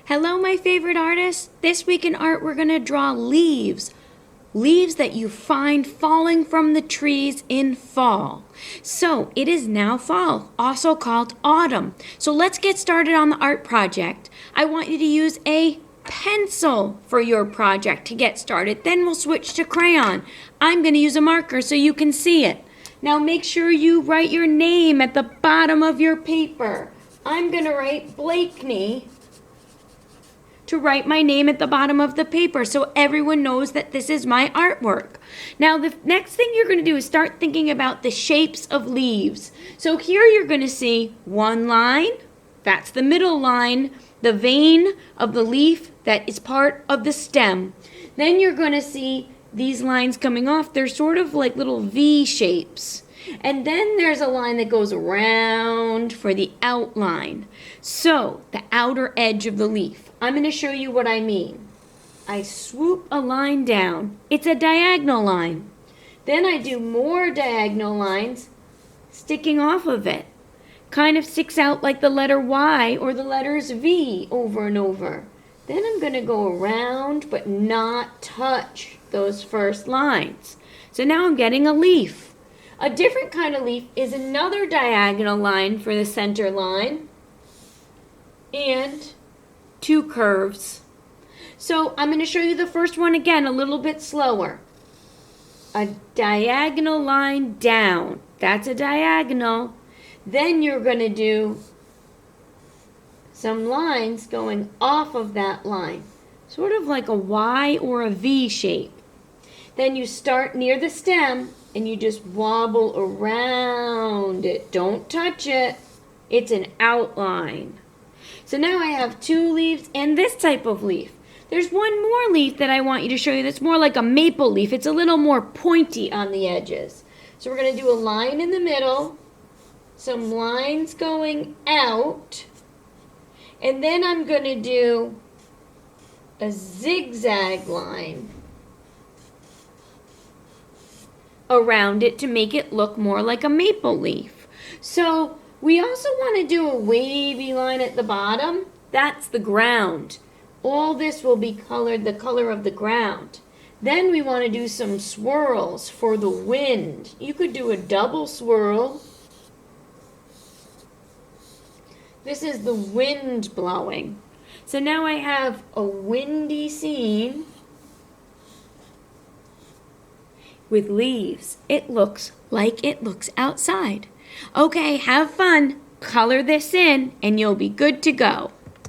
Hello, my favorite artists. This week in art, we're going to draw leaves. Leaves that you find falling from the trees in fall. So it is now fall, also called autumn. So let's get started on the art project. I want you to use a pencil for your project to get started. Then we'll switch to crayon. I'm going to use a marker so you can see it. Now make sure you write your name at the bottom of your paper. I'm going to write Blakeney to write my name at the bottom of the paper so everyone knows that this is my artwork. Now the next thing you're going to do is start thinking about the shapes of leaves. So here you're going to see one line, that's the middle line, the vein of the leaf that is part of the stem. Then you're going to see these lines coming off. They're sort of like little V shapes. And then there's a line that goes around for the outline. So the outer edge of the leaf. I'm going to show you what I mean. I swoop a line down. It's a diagonal line. Then I do more diagonal lines sticking off of it. Kind of sticks out like the letter Y or the letters V over and over. Then I'm going to go around but not touch those first lines. So now I'm getting a leaf. A different kind of leaf is another diagonal line for the center line and two curves. So I'm going to show you the first one again a little bit slower. A diagonal line down. That's a diagonal. Then you're going to do some lines going off of that line. Sort of like a Y or a V shape. Then you start near the stem and you just wobble around it. Don't touch it. It's an outline. So now I have two leaves and this type of leaf. There's one more leaf that I want you to show you that's more like a maple leaf. It's a little more pointy on the edges. So we're going to do a line in the middle, some lines going out, and then I'm going to do a zigzag line around it to make it look more like a maple leaf. So we also want to do a wavy line at the bottom. That's the ground. All this will be colored the color of the ground. Then we want to do some swirls for the wind. You could do a double swirl. This is the wind blowing. So now I have a windy scene with leaves. It looks like it looks outside. Okay, have fun. Color this in and you'll be good to go.